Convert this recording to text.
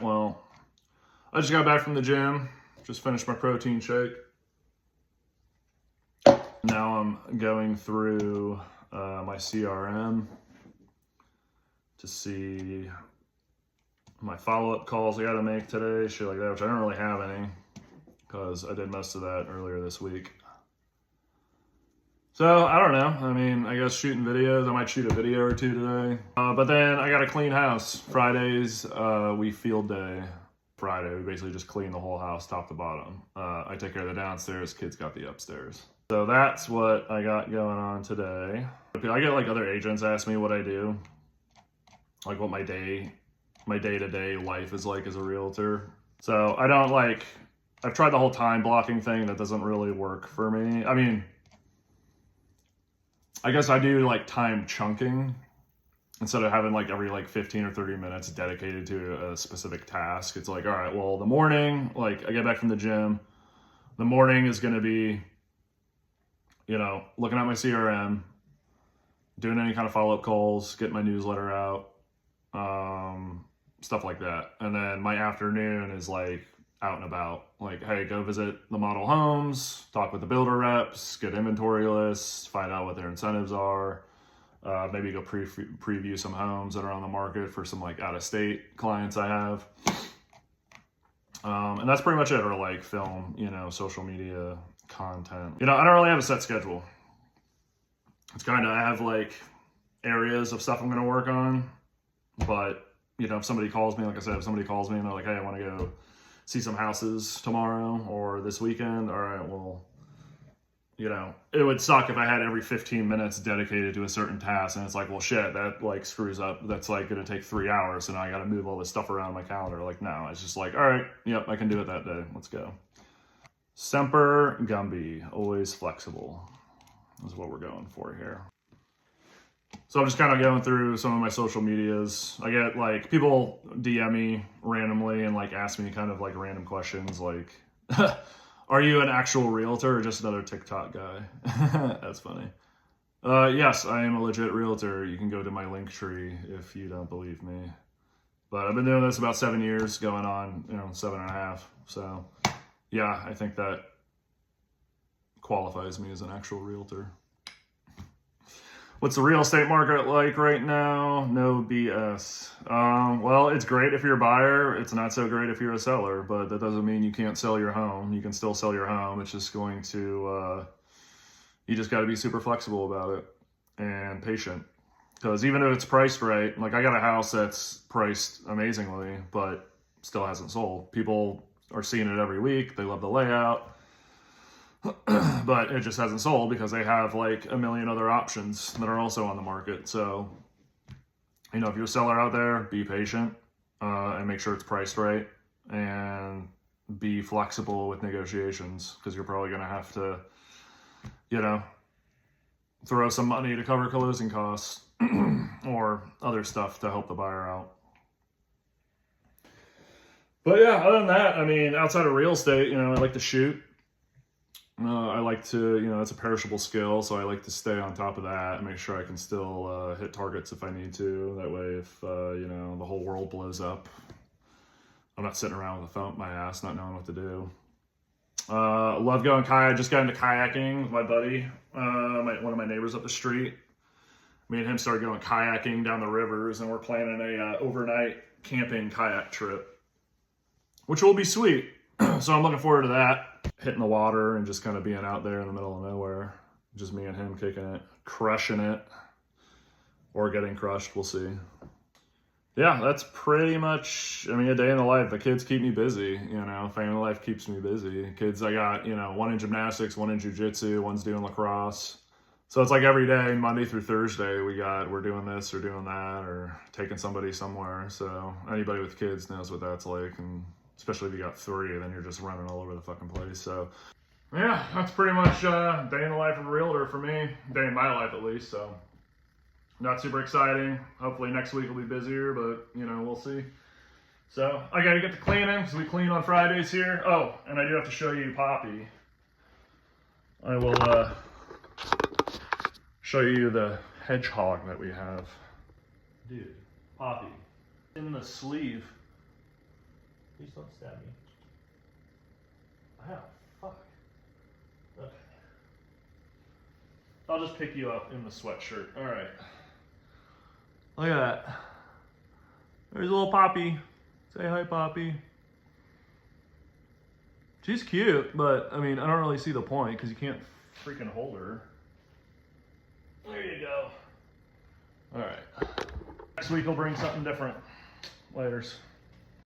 Well, I just got back from the gym, just finished my protein shake. Now I'm going through my CRM to see my follow-up calls I gotta make today, shit like that, which I don't really have any because I did most of that earlier this week. So, I don't know. I mean, I guess shooting videos. I might shoot a video or two today. But then I got a clean house. Fridays, we field day. Friday, we basically just clean the whole house, top to bottom. I take care of the downstairs. Kids got the upstairs. So that's what I got going on today. I get like other agents ask me what I do. Like what my day-to-day life is like as a realtor. So I don't like, I've tried the whole time blocking thing. That doesn't really work for me. I mean, I guess I do like time chunking instead of having like every like 15 or 30 minutes dedicated to a specific task. It's like, all right, well, the morning, like I get back from the gym, the morning is going to be, you know, looking at my CRM, doing any kind of follow-up calls, getting my newsletter out, stuff like that. And then my afternoon is like out and about, like, hey, go visit the model homes, talk with the builder reps, get inventory lists, find out what their incentives are, maybe go preview some homes that are on the market for some like out-of-state clients I have. And that's pretty much it, or like film, you know, social media content. You know, I don't really have a set schedule. It's kind of, I have like areas of stuff I'm going to work on, but you know, if somebody calls me, like I said, if somebody calls me and they're like, hey, I want to go see some houses tomorrow or this weekend, all right, well, you know, it would suck if I had every 15 minutes dedicated to a certain task and it's like, well, shit, that like screws up. That's like going to take 3 hours. So now I got to move all this stuff around my calendar. Like, no, it's just like, all right, yep, I can do it that day. Let's go. Semper Gumby, always flexible is what we're going for here. So I'm just kind of going through some of my social medias. I get like people DM me randomly and like ask me kind of like random questions like, are you an actual realtor or just another TikTok guy? That's funny. Yes, I am a legit realtor. You can go to my link tree if you don't believe me. But I've been doing this about 7 years, going on, 7.5. So yeah, I think that qualifies me as an actual realtor. What's the real estate market like right now? No BS. Well, it's great if you're a buyer. It's not so great if you're a seller, but that doesn't mean you can't sell your home. You can still sell your home. It's just going to, you just got to be super flexible about it and patient. Because even if it's priced right, like I got a house that's priced amazingly, but still hasn't sold. People are seeing it every week. They love the layout. But it just hasn't sold because they have like a million other options that are also on the market. So, you know, if you're a seller out there, be patient and make sure it's priced right and be flexible with negotiations because you're probably going to have to, you know, throw some money to cover closing costs or other stuff to help the buyer out. But yeah, other than that, I mean, outside of real estate, you know, I like to shoot. I like to, you know, it's a perishable skill, so I like to stay on top of that and make sure I can still hit targets if I need to. That way, if, you know, the whole world blows up, I'm not sitting around with a phone up my ass, not knowing what to do. Love going kayak. Just got into kayaking with my buddy, one of my neighbors up the street. Me and him started going kayaking down the rivers, and we're planning a overnight camping kayak trip, which will be sweet. So I'm looking forward to that. Hitting the water and just kind of being out there in the middle of nowhere. Just me and him kicking it, crushing it, or getting crushed, we'll see. Yeah, that's pretty much, I mean, a day in the life. The kids keep me busy, you know, family life keeps me busy. Kids, I got, you know, one in gymnastics, one in jiu-jitsu, one's doing lacrosse. So it's like every day, Monday through Thursday, we're doing this or doing that or taking somebody somewhere. So anybody with kids knows what that's like. And especially if you got 3, then you're just running all over the fucking place. So yeah, that's pretty much day in the life of a realtor for me. Day in my life, at least. So not super exciting. Hopefully next week will be busier, but you know, we'll see. So I gotta get to cleaning because we clean on Fridays here. Oh, and I do have to show you Poppy. I will show you the hedgehog that we have. Dude, Poppy. In the sleeve. Please don't stab me. Wow, fuck. Okay. I'll just pick you up in the sweatshirt. All right. Look at that. There's a little Poppy. Say hi, Poppy. She's cute, but I mean, I don't really see the point because you can't freaking hold her. There you go. All right. Next week we'll bring something different. Laters.